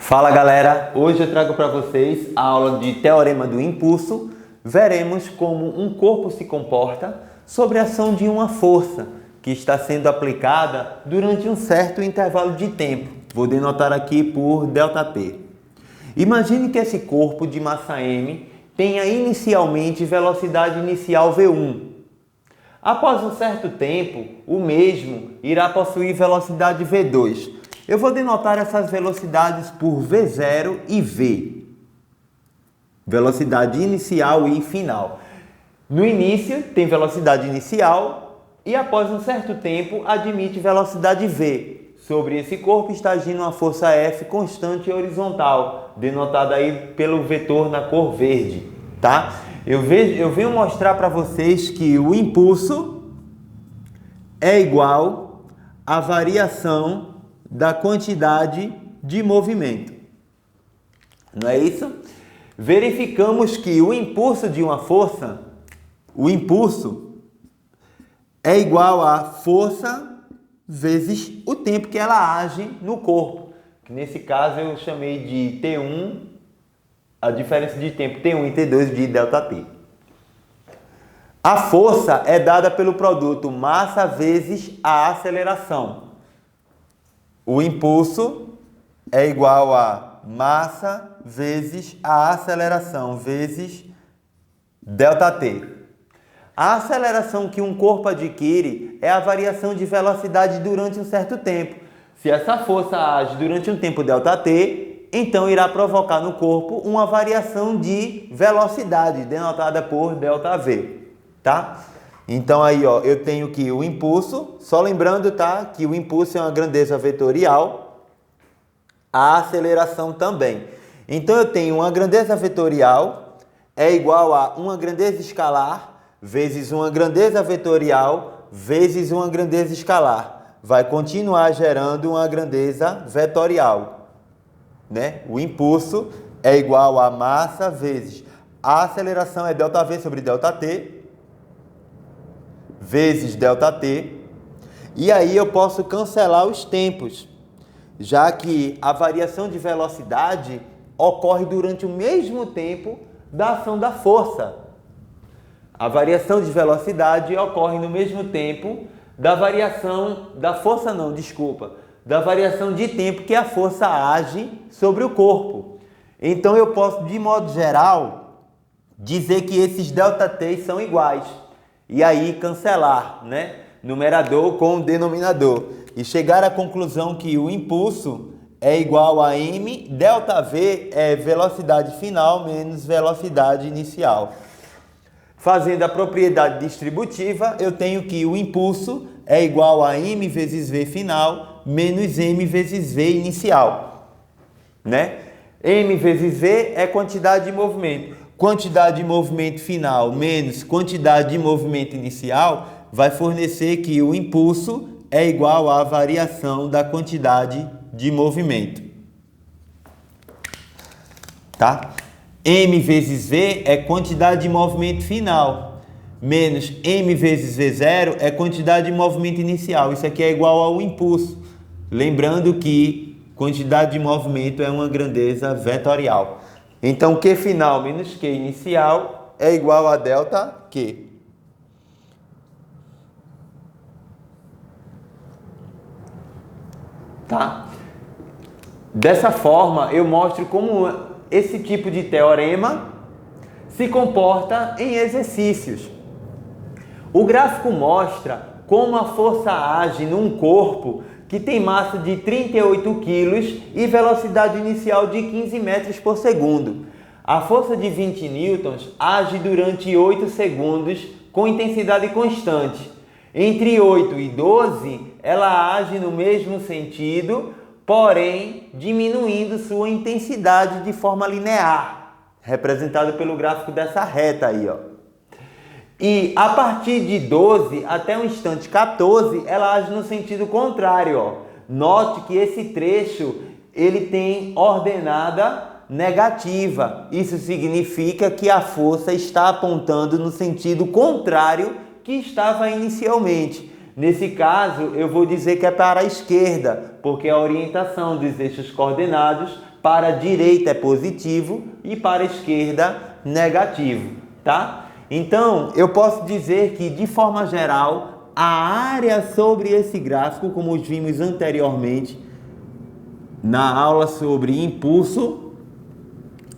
Fala galera, hoje eu trago para vocês a aula de Teorema do Impulso. Veremos como um corpo se comporta sobre a ação de uma força que está sendo aplicada durante um certo intervalo de tempo. Vou denotar aqui por ΔT. Imagine que esse corpo de massa m tenha inicialmente velocidade inicial v1. Após um certo tempo, o mesmo irá possuir velocidade v2. Eu vou denotar essas velocidades por V0 e V. Velocidade inicial e final. No início tem velocidade inicial e após um certo tempo admite velocidade V. Sobre esse corpo está agindo uma força F constante e horizontal, denotada aí pelo vetor na cor verde, tá? Eu venho mostrar para vocês que o impulso é igual à variação da quantidade de movimento. Não é isso? Verificamos que o impulso de uma força, o impulso é igual a força vezes o tempo que ela age no corpo. Que nesse caso eu chamei de T1, a diferença de tempo T1 e T2 de ΔT. A força é dada pelo produto massa vezes a aceleração. O impulso é igual a massa vezes a aceleração vezes ΔT. A aceleração que um corpo adquire é a variação de velocidade durante um certo tempo. Se essa força age durante um tempo ΔT, então irá provocar no corpo uma variação de velocidade, denotada por ΔV, tá? Então aí, ó, eu tenho que o impulso, só lembrando, tá, que o impulso é uma grandeza vetorial, a aceleração também. Então eu tenho uma grandeza vetorial é igual a uma grandeza escalar vezes uma grandeza vetorial vezes uma grandeza escalar. Vai continuar gerando uma grandeza vetorial, né? O impulso é igual a massa vezes a aceleração é ΔV sobre ΔT vezes ΔT, e aí eu posso cancelar os tempos, já que a variação de velocidade ocorre durante o mesmo tempo da ação da força. A variação de velocidade ocorre no mesmo tempo da variação da força, da variação de tempo que a força age sobre o corpo. Então eu posso, de modo geral, dizer que esses ΔT são iguais. E aí cancelar, né? Numerador com denominador. E chegar à conclusão que o impulso é igual a m, ΔV é velocidade final menos velocidade inicial. Fazendo a propriedade distributiva, eu tenho que o impulso é igual a m vezes v final menos m vezes v inicial, né? M vezes v é quantidade de movimento. Quantidade de movimento final menos quantidade de movimento inicial vai fornecer que o impulso é igual à variação da quantidade de movimento. Tá? M vezes V é quantidade de movimento final, menos M vezes V0 é quantidade de movimento inicial. Isso aqui é igual ao impulso. Lembrando que quantidade de movimento é uma grandeza vetorial. Então, Q final menos Q inicial é igual a ΔQ. Tá? Dessa forma, eu mostro como esse tipo de teorema se comporta em exercícios. O gráfico mostra como a força age num corpo que tem massa de 38 kg e velocidade inicial de 15 metros por segundo. A força de 20 newtons age durante 8 segundos com intensidade constante. Entre 8 e 12, ela age no mesmo sentido, porém diminuindo sua intensidade de forma linear, representado pelo gráfico dessa reta aí, ó. E a partir de 12 até o instante 14, ela age no sentido contrário, ó. Note que esse trecho ele tem ordenada negativa. Isso significa que a força está apontando no sentido contrário que estava inicialmente. Nesse caso, eu vou dizer que é para a esquerda, porque a orientação dos eixos coordenados para a direita é positivo e para a esquerda negativo, tá? Então, eu posso dizer que, de forma geral, a área sobre esse gráfico, como vimos anteriormente na aula sobre impulso,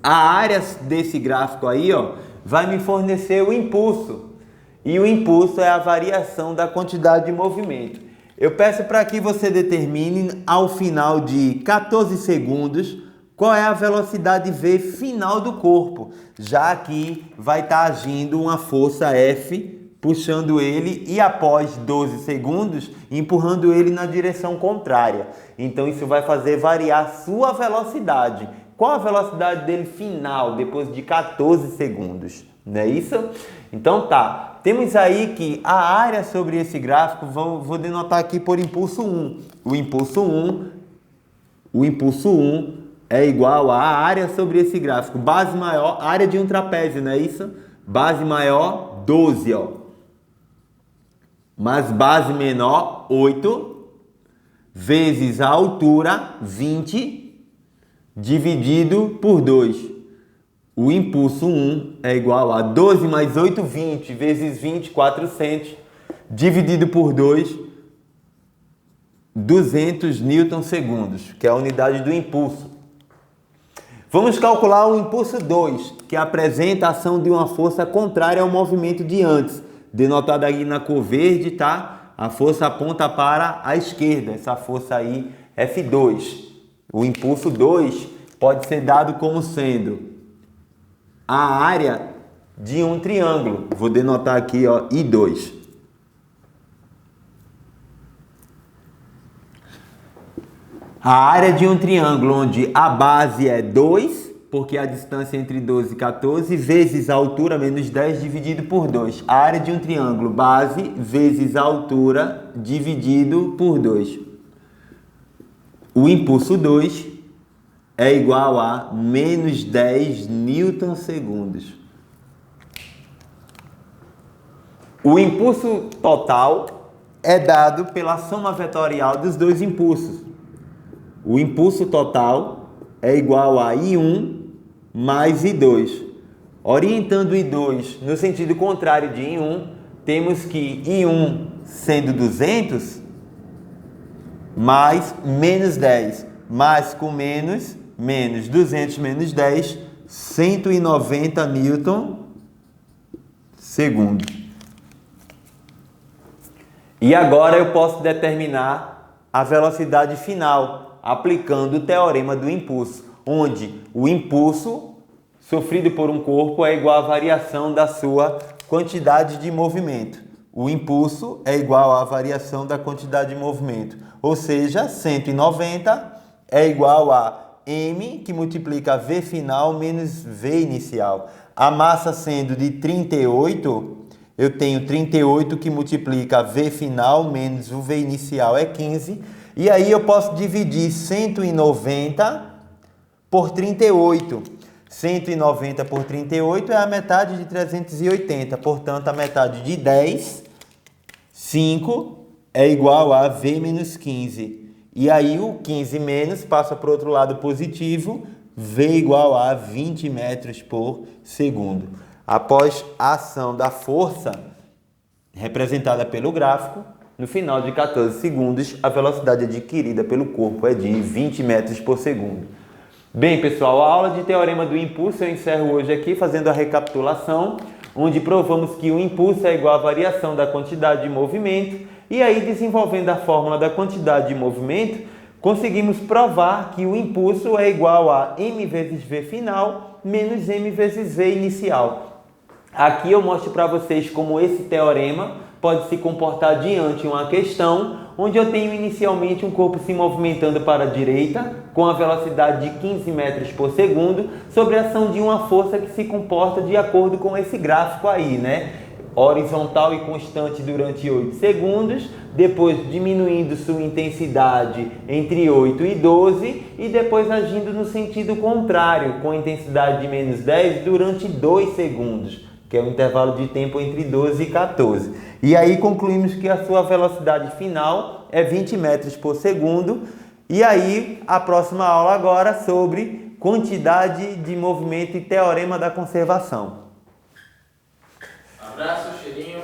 a área desse gráfico aí, ó, vai me fornecer o impulso. E o impulso é a variação da quantidade de movimento. Eu peço para que você determine, ao final de 14 segundos, qual é a velocidade V final do corpo, já que vai estar agindo uma força F, puxando ele e após 12 segundos, empurrando ele na direção contrária. Então isso vai fazer variar sua velocidade. Qual a velocidade dele final, depois de 14 segundos? Não é isso? Então tá, temos aí que a área sobre esse gráfico, vou denotar aqui por impulso 1. O impulso 1 é igual à área sobre esse gráfico. Base maior, área de um trapézio, não é isso? Base maior, 12, ó. Mais base menor, 8, vezes a altura, 20, dividido por 2. O impulso 1 é igual a 12 mais 8, 20, vezes 20, 400, dividido por 2, 200 newton-segundos, que é a unidade do impulso. Vamos calcular o impulso 2, que apresenta a ação de uma força contrária ao movimento de antes, denotada aí na cor verde, tá? A força aponta para a esquerda, essa força aí, F2. O impulso 2 pode ser dado como sendo a área de um triângulo. Vou denotar aqui, ó, I2. A área de um triângulo onde a base é 2, porque a distância entre 12 e 14, vezes a altura menos 10 dividido por 2. A área de um triângulo, base vezes a altura dividido por 2. O impulso 2 é igual a menos 10 newton-segundos. O impulso total é dado pela soma vetorial dos dois impulsos. O impulso total é igual a I1 mais I2. Orientando I2 no sentido contrário de I1, temos que I1 sendo 200, mais menos 10, mais com menos, 200 menos 10, 190 newton-segundo. E agora eu posso determinar a velocidade final, aplicando o teorema do impulso, onde o impulso sofrido por um corpo é igual à variação da sua quantidade de movimento. O impulso é igual à variação da quantidade de movimento, ou seja, 190 é igual a M, que multiplica V final menos V inicial. A massa sendo de 38, eu tenho 38 que multiplica V final menos o V inicial é 15. E aí eu posso dividir 190 por 38. 190 por 38 é a metade de 380. Portanto, a metade de 10, 5, é igual a V menos 15. E aí o 15 menos passa para o outro lado positivo, V igual a 20 metros por segundo. Após a ação da força, representada pelo gráfico, no final de 14 segundos, a velocidade adquirida pelo corpo é de 20 metros por segundo. Bem, pessoal, a aula de teorema do impulso eu encerro hoje aqui fazendo a recapitulação, onde provamos que o impulso é igual à variação da quantidade de movimento. E aí, desenvolvendo a fórmula da quantidade de movimento, conseguimos provar que o impulso é igual a m vezes v final menos m vezes v inicial. Aqui eu mostro para vocês como esse teorema pode se comportar diante de uma questão onde eu tenho inicialmente um corpo se movimentando para a direita com a velocidade de 15 metros por segundo sobre a ação de uma força que se comporta de acordo com esse gráfico aí, né? Horizontal e constante durante 8 segundos, depois diminuindo sua intensidade entre 8 e 12 e depois agindo no sentido contrário, com intensidade de menos 10 durante 2 segundos, que é o intervalo de tempo entre 12 e 14. E aí concluímos que a sua velocidade final é 20 metros por segundo E aí, a próxima aula agora sobre quantidade de movimento e teorema da conservação. Abraço, cheirinho.